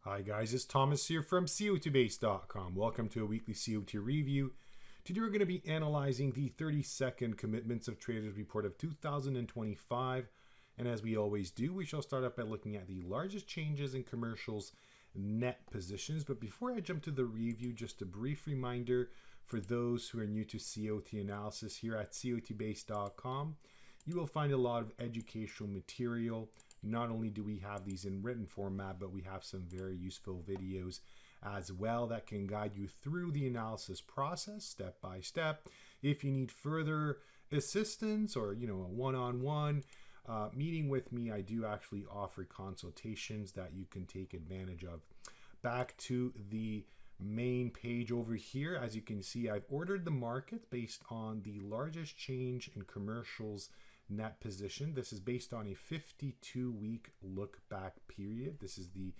Hi guys, it's Thomas here from COTBase.com. Welcome to a weekly COT review. Today we're going to be analyzing the 30-second commitments of traders report of 2025. And as we always do, we shall start up by looking at the largest changes in commercials net positions. But before I jump to the review, just a brief reminder for those who are new to COT analysis here at COTBase.com. You will find a lot of educational material. Not only do we have these in written format, but we have some very useful videos as well that can guide you through the analysis process step by step. If you need further assistance or a one-on-one meeting with me, I do actually offer consultations that you can take advantage of. Back to the main page over here, as you can see, I've ordered the market based on the largest change in commercials net position. This is based on a 52-week look back period. This is the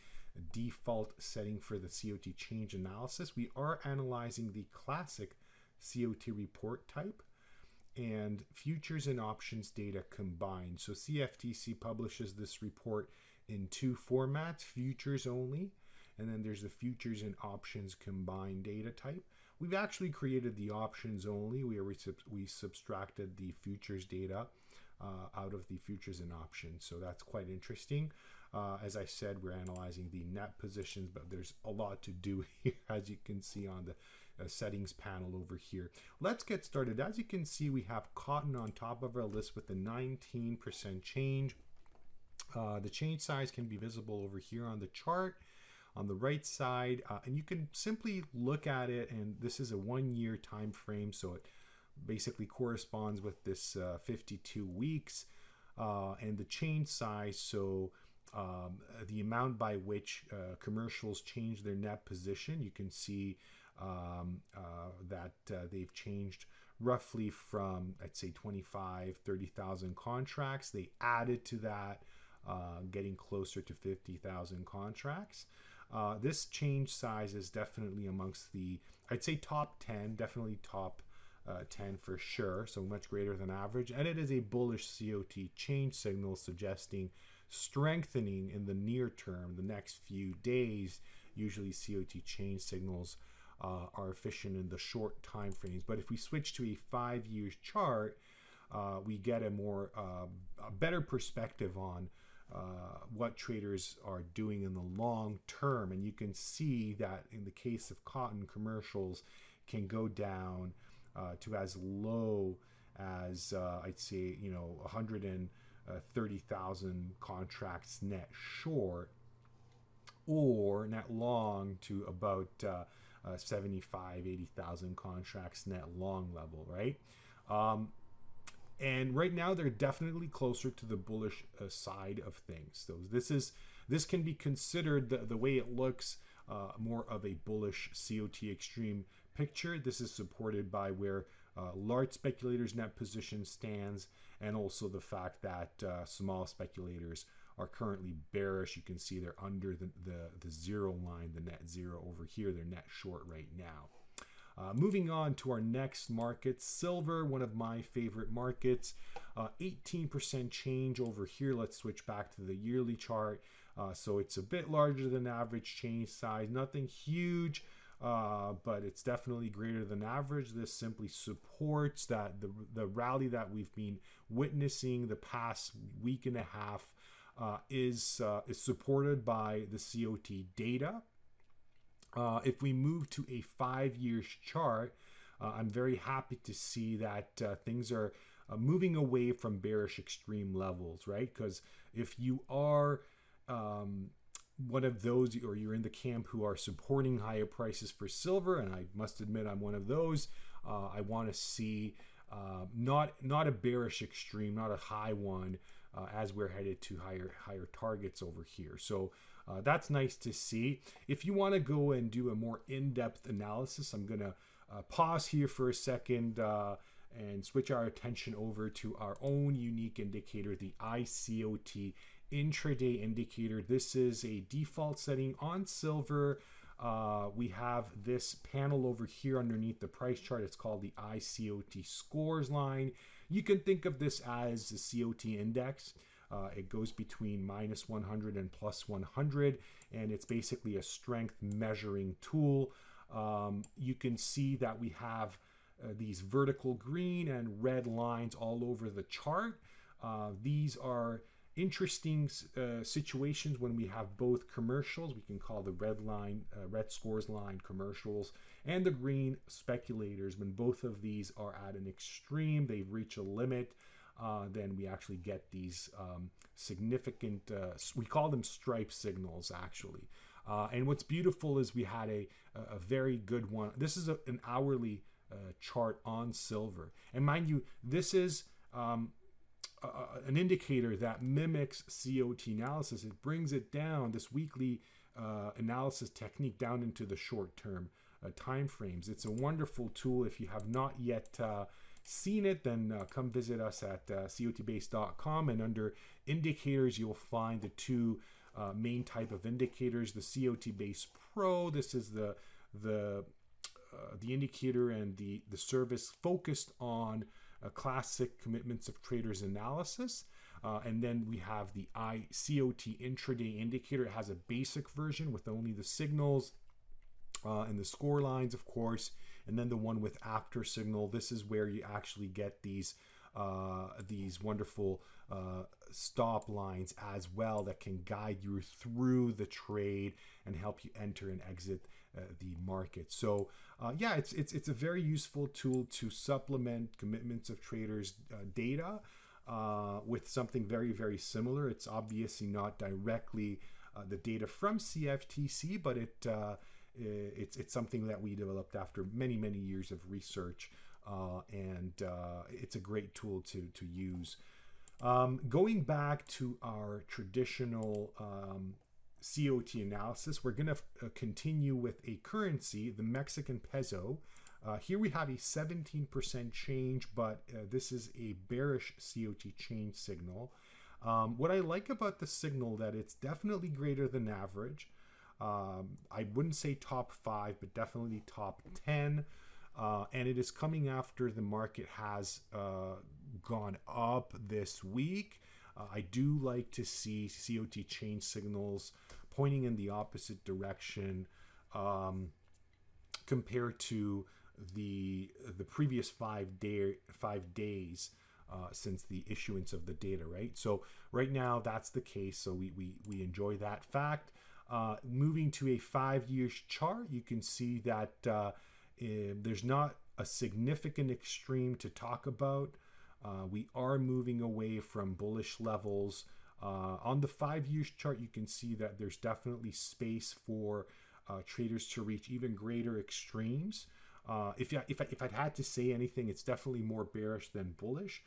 default setting for the COT change analysis. We are analyzing the classic COT report type and futures and options data combined. So CFTC publishes this report in two formats: futures only, and then there's the futures and options combined data type. We've actually created the options only, where we subtracted the futures data out of the futures and options. So that's quite interesting. As I said, we're analyzing the net positions, but there's a lot to do here, as you can see on the settings panel over here. Let's get started. As you can see, we have cotton on top of our list with a 19% change. The change size can be visible over here on the chart on the right side, and you can simply look at it, and this is a 1 year time frame, so it basically corresponds with this 52 weeks, and the change size, so the amount by which commercials change their net position. You can see that they've changed roughly from, I'd say, 30,000 contracts. They added to that, getting closer to 50,000 contracts. This change size is definitely amongst the, I'd say, top 10, definitely top 10 for sure, so much greater than average. And it is a bullish COT change signal, suggesting strengthening in the near term, the next few days. Usually COT change signals are efficient in the short time frames. But if we switch to a 5-year chart, we get a better perspective on what traders are doing in the long term. And you can see that in the case of cotton, commercials can go down to as low as I'd say 130,000 contracts net short, or net long to about 80,000 contracts net long level, right? And right now they're definitely closer to the bullish side of things. So this can be considered, the way it looks, more of a bullish COT Extreme picture. This is supported by where large speculators net position stands, and also the fact that small speculators are currently bearish. You can see they're under the zero line, the net zero over here. They're net short right now. Moving on to our next market, silver, one of my favorite markets, 18% change over here. Let's switch back to the yearly chart. So it's a bit larger than average change size, nothing huge, but it's definitely greater than average. This simply supports that the rally that we've been witnessing the past week and a half is supported by the COT data. If we move to a 5-year chart, I'm very happy to see that things are moving away from bearish extreme levels, right? Because if you are one of those, or you're in the camp who are supporting higher prices for silver, and I must admit I'm one of those, I want to see not a bearish extreme, not a high one, as we're headed to higher targets over here. So that's nice to see. If you want to go and do a more in-depth analysis, I'm going to pause here for a second and switch our attention over to our own unique indicator, the iCOT Intraday Indicator. This is a default setting on silver. We have this panel over here underneath the price chart. It's called the iCOT scores line. You can think of this as the COT index. It goes between minus 100 and plus 100, and it's basically a strength measuring tool. You can see that we have these vertical green and red lines all over the chart. These are interesting situations when we have both commercials. We can call the red line, red scores line commercials, and the green speculators. When both of these are at an extreme, they reach a limit, then we actually get these significant, we call them stripe signals actually. And what's beautiful is we had a very good one. This is an hourly chart on silver. And mind you, this is an indicator that mimics COT analysis. It brings it down, this weekly analysis technique, down into the short-term time frames. It's a wonderful tool. If you have not yet seen it, then come visit us at COTBase.com, and under indicators you'll find the two main type of indicators. The COTBase Pro, this is the indicator and the service focused on classic commitments of traders analysis. And then we have the iCOT Intraday Indicator. It has a basic version with only the signals and the score lines, of course. And then the one with AfterSignal. This is where you actually get these wonderful stop lines as well that can guide you through the trade and help you enter and exit the market. So yeah, it's a very useful tool to supplement commitments of traders data with something very, very similar. It's obviously not directly the data from CFTC, but it's something that we developed after many, many years of research, and it's a great tool to use. Going back to our traditional COT analysis, we're going to continue with a currency, the Mexican peso. Here we have a 17% change, but this is a bearish COT change signal. What I like about the signal, that it's definitely greater than average. I wouldn't say top 5, but definitely top 10. And it is coming after the market has gone up this week. I do like to see COT change signals pointing in the opposite direction compared to the previous 5 days since the issuance of the data, right? So right now that's the case. So we enjoy that fact. Moving to a 5-year chart, you can see that there's not a significant extreme to talk about. We are moving away from bullish levels. On the 5-year chart, you can see that there's definitely space for traders to reach even greater extremes. If I'd had to say anything, it's definitely more bearish than bullish.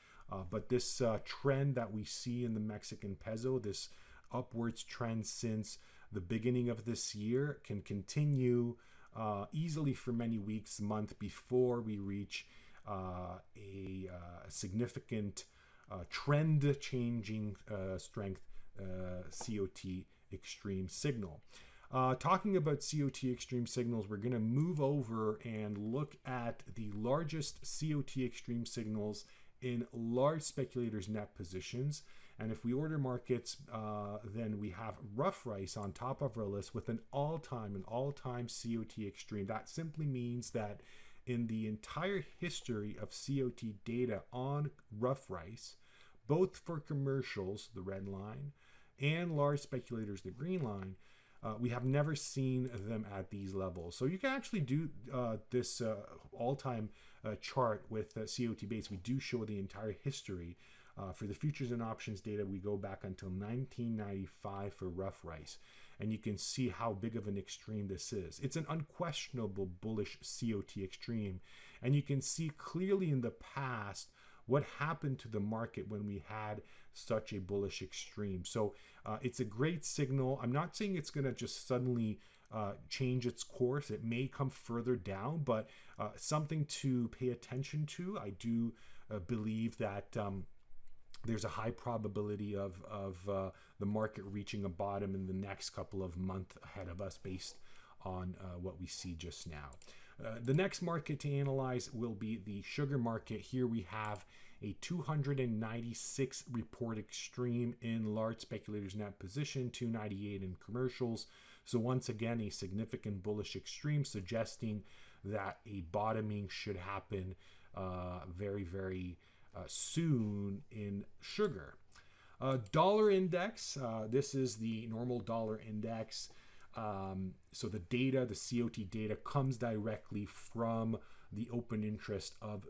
But this trend that we see in the Mexican peso, this upwards trend since the beginning of this year, can continue easily for many weeks, month, before we reach a significant trend-changing strength COT extreme signal. Talking about COT extreme signals, we're going to move over and look at the largest COT extreme signals in large speculators net positions. And if we order markets, then we have rough rice on top of our list with an all-time COT extreme. That simply means that in the entire history of COT data on rough rice, both for commercials, the red line, and large speculators, the green line, we have never seen them at these levels. So you can actually do this all-time chart with COTBase. We do show the entire history. For the futures and options data, we go back until 1995 for rough rice. And you can see how big of an extreme this is. It's an unquestionable bullish COT extreme. And you can see clearly in the past what happened to the market when we had such a bullish extreme. So it's a great signal. I'm not saying it's going to just suddenly change its course. It may come further down, but something to pay attention to. I do believe that there's a high probability of the market reaching a bottom in the next couple of months ahead of us based on what we see just now. The next market to analyze will be the sugar market. Here we have a 296 report extreme in large speculators net position, 298 in commercials. So once again, a significant bullish extreme, suggesting that a bottoming should happen very soon in sugar. Dollar index, this is the normal dollar index. So the data, the COT data, comes directly from the open interest of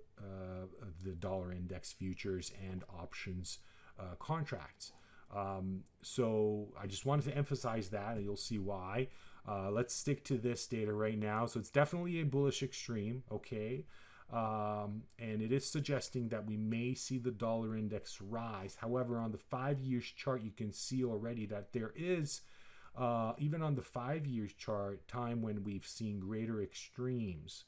the dollar index futures and options contracts. So I just wanted to emphasize that, and you'll see why. Let's stick to this data right now. So it's definitely a bullish extreme, okay? And it is suggesting that we may see the dollar index rise. However, on the 5 years chart, you can see already that there is, even on the 5 years chart, time when we've seen greater extremes.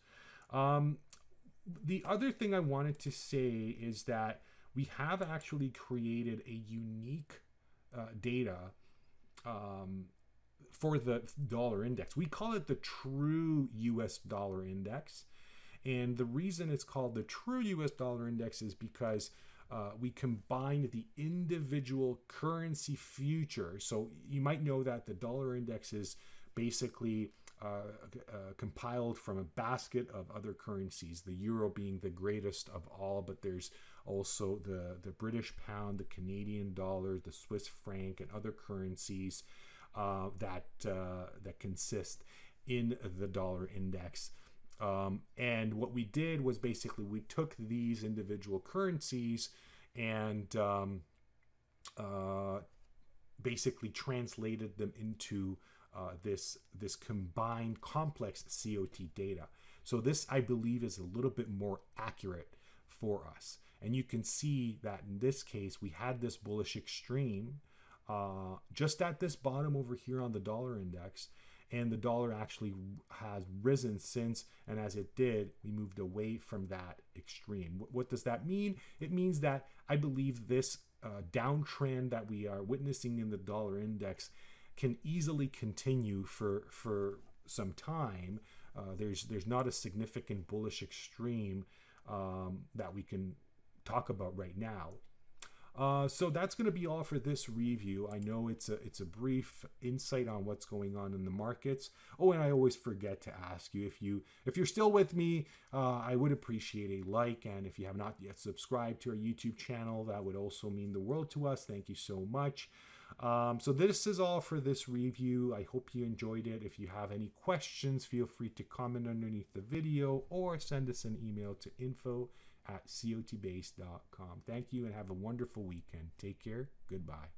The other thing I wanted to say is that we have actually created a unique data for the dollar index. We call it the true US dollar index. And the reason it's called the true US dollar index is because we combined the individual currency futures. So you might know that the dollar index is basically compiled from a basket of other currencies, the euro being the greatest of all, but there's also the British pound, the Canadian dollar, the Swiss franc, and other currencies that consist in the dollar index. And what we did was basically we took these individual currencies and basically translated them into this combined complex COT data. So this, I believe, is a little bit more accurate for us. And you can see that in this case, we had this bullish extreme just at this bottom over here on the dollar index. And the dollar actually has risen since, and as it did, we moved away from that extreme. What does that mean? It means that I believe this downtrend that we are witnessing in the dollar index can easily continue for some time. There's not a significant bullish extreme that we can talk about right now. So that's going to be all for this review. I know it's a brief insight on what's going on in the markets. Oh, and I always forget to ask you, if you're still with me, I would appreciate a like, and if you have not yet subscribed to our YouTube channel, that would also mean the world to us. Thank you so much. So this is all for this review. I hope you enjoyed it. If you have any questions, feel free to comment underneath the video or send us an email to info@cotbase.com. Thank you and have a wonderful weekend. Take care. Goodbye.